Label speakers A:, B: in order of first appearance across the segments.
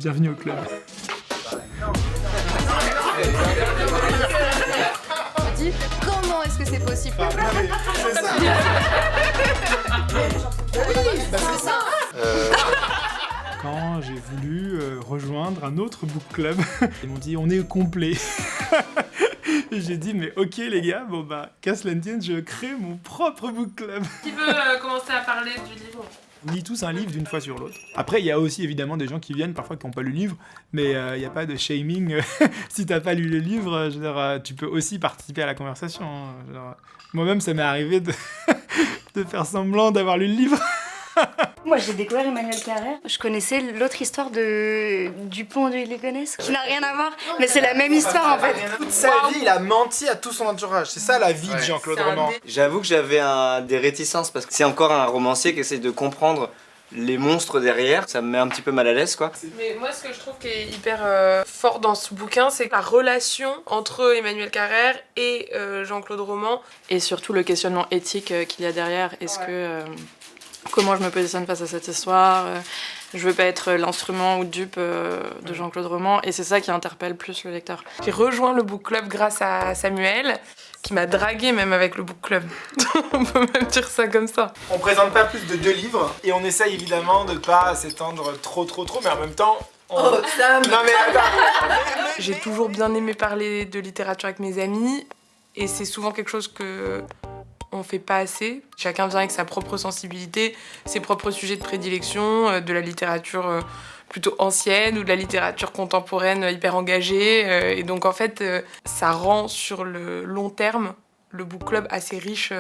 A: bienvenue au club.
B: Je dis, comment est-ce que c'est possible?
C: C'est ça.
B: Oui, c'est ça.
A: Quand j'ai voulu rejoindre un autre book club, ils m'ont dit on est complet. Et j'ai dit mais ok les gars, bon bah qu'à cela ne tienne, je crée mon propre book club.
D: Qui veut commencer à parler du livre?
A: On lit tous un livre d'une fois sur l'autre. Après il y a aussi évidemment des gens qui viennent parfois qui n'ont pas lu le livre, mais il n'y a pas de shaming. Si t'as pas lu le livre, je veux dire, tu peux aussi participer à la conversation. Hein. Moi-même ça m'est arrivé de faire semblant d'avoir lu le livre.
E: Moi j'ai découvert Emmanuel Carrère. Je connaissais l'autre histoire de Dupont de Ligonnès, qui n'a rien à voir, mais c'est la même histoire en fait.
C: Toute sa vie, il a menti à tout son entourage. C'est ça la vie de Jean-Claude Roman.
F: J'avoue que j'avais des réticences parce que c'est encore un romancier qui essaie de comprendre les monstres derrière. Ça me met un petit peu mal à l'aise quoi.
D: Mais moi ce que je trouve qui est hyper fort dans ce bouquin, c'est la relation entre Emmanuel Carrère et Jean-Claude Roman. Et surtout le questionnement éthique qu'il y a derrière. Est-ce que... comment je me positionne face à cette histoire, je veux pas être l'instrument ou dupe de Jean-Claude Roman, et c'est ça qui interpelle plus le lecteur. J'ai rejoint le book club grâce à Samuel, qui m'a dragué même avec le book club. On peut même dire ça comme ça.
C: On présente pas plus de 2 livres, et on essaye évidemment de pas s'étendre trop, mais en même temps...
B: Oh, Sam.
C: Non mais attends.
D: J'ai toujours bien aimé parler de littérature avec mes amis, et c'est souvent quelque chose que... on fait pas assez. Chacun vient avec sa propre sensibilité, ses propres sujets de prédilection, de la littérature plutôt ancienne ou de la littérature contemporaine hyper engagée. Et donc en fait, ça rend sur le long terme le book club assez riche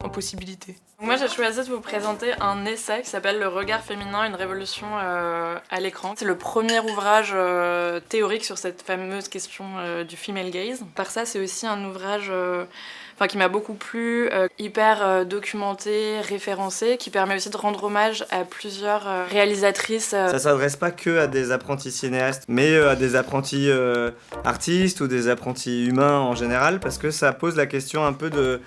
D: en possibilités.
G: Moi j'ai choisi de vous présenter un essai qui s'appelle Le regard féminin, une révolution à l'écran. C'est le premier ouvrage théorique sur cette fameuse question du female gaze. Par ça c'est aussi un ouvrage qui m'a beaucoup plu, hyper documenté, référencé, qui permet aussi de rendre hommage à plusieurs réalisatrices.
F: Ça s'adresse pas que à des apprentis cinéastes, mais à des apprentis artistes ou des apprentis humains en général, parce que ça pose la question un peu de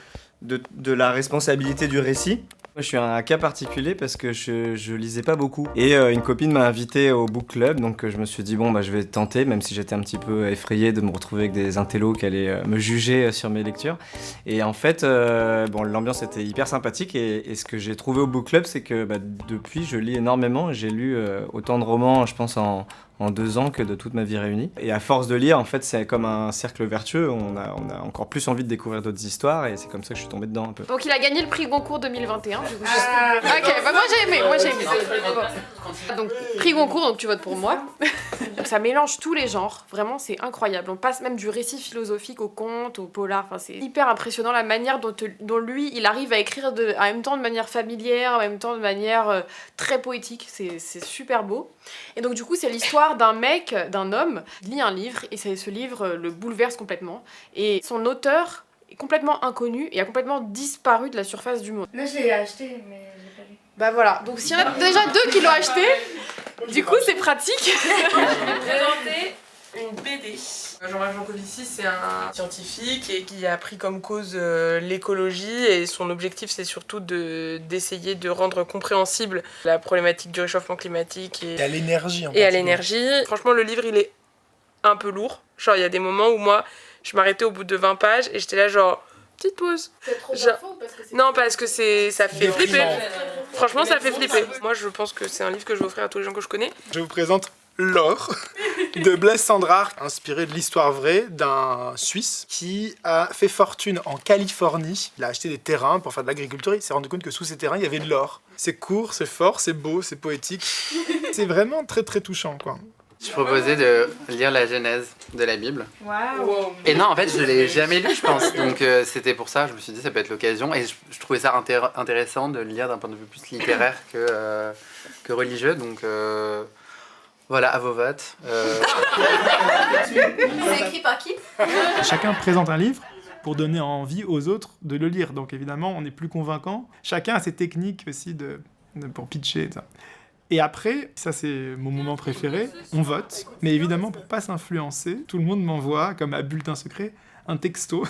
F: la responsabilité du récit. Moi, je suis un cas particulier parce que je lisais pas beaucoup. Et une copine m'a invité au book club, donc je me suis dit, bon, bah, je vais tenter, même si j'étais un petit peu effrayé de me retrouver avec des intellos qui allaient me juger sur mes lectures. Et en fait, l'ambiance était hyper sympathique. Et ce que j'ai trouvé au book club, c'est que depuis, je lis énormément. J'ai lu autant de romans, je pense, en 2 ans que de toute ma vie réunie. Et à force de lire, en fait, c'est comme un cercle vertueux. On a encore plus envie de découvrir d'autres histoires et c'est comme ça que je suis tombé dedans un peu.
H: Donc il a gagné le prix Goncourt 2021. Du coup, ok, bah moi j'ai aimé. Donc prix Goncourt, donc tu votes pour moi. Donc ça mélange tous les genres, vraiment c'est incroyable. On passe même du récit philosophique au conte, au polar. Enfin c'est hyper impressionnant la manière dont lui il arrive à écrire en même temps de manière familière, en même temps de manière très poétique. C'est super beau. Et donc du coup c'est l'histoire d'un homme qui lit un livre et ce livre le bouleverse complètement. Et son auteur est complètement inconnu et a complètement disparu de la surface du monde.
E: Là je l'ai acheté mais j'ai pas lu.
H: Bah voilà, donc s'il y en a déjà 2 qui l'ont acheté, du coup c'est pratique.
D: Présenter une BD. Jean-Marc Jancovici, c'est un scientifique et qui a pris comme cause l'écologie et son objectif c'est surtout d'essayer de rendre compréhensible la problématique du réchauffement climatique et
C: à l'énergie
D: et à l'énergie. Franchement le livre il est un peu lourd, genre il y a des moments où moi je m'arrêtais au bout de 20 pages et j'étais là genre petite pause.
H: C'est trop
D: Genre...
H: faux parce que c'est...
D: Non parce que ça fait flipper.
C: Déprimant.
D: Franchement ça fait flipper. Moi je pense que c'est un livre que je vais offrir à tous les gens que je connais.
C: Je vous présente L'or de Blaise Cendrars, inspiré de l'histoire vraie d'un Suisse qui a fait fortune en Californie. Il a acheté des terrains pour faire de l'agriculture. Il s'est rendu compte que sous ces terrains, il y avait de l'or. C'est court, c'est fort, c'est beau, c'est poétique. C'est vraiment très très touchant, quoi.
I: Je proposais de lire la Genèse de la Bible.
D: Wow.
I: Et non, en fait, je l'ai jamais lu, je pense. Donc c'était pour ça, je me suis dit, ça peut être l'occasion. Et je trouvais ça intéressant de le lire d'un point de vue plus littéraire que religieux. Donc voilà, à vos votes.
B: C'est écrit par qui?
A: Chacun présente un livre pour donner envie aux autres de le lire. Donc évidemment, on est plus convaincant. Chacun a ses techniques aussi pour pitcher. Et après, ça c'est mon moment préféré, on vote. Mais évidemment, pour pas s'influencer, tout le monde m'envoie, comme à Bulletin Secret, un texto.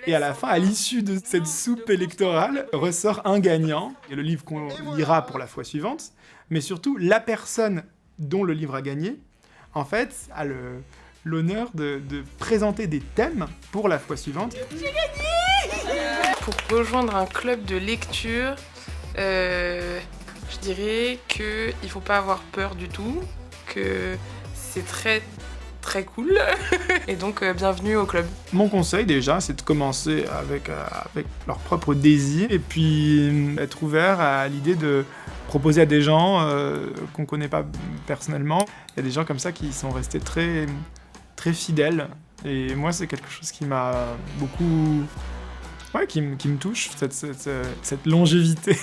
A: Et à la fin, à l'issue de cette soupe électorale, ressort un gagnant. Et le livre qu'on lira pour la fois suivante. Mais surtout, la personne dont le livre a gagné, en fait, a l'honneur de présenter des thèmes pour la fois suivante.
D: Pour rejoindre un club de lecture, je dirais qu'il ne faut pas avoir peur du tout, que c'est très très cool, et donc bienvenue au club.
A: Mon conseil déjà, c'est de commencer avec leur propre désir, et puis être ouvert à l'idée de proposer à des gens qu'on connaît pas personnellement. Il y a des gens comme ça qui sont restés très, très fidèles, et moi c'est quelque chose qui m'a beaucoup... Ouais, qui me touche, cette longévité.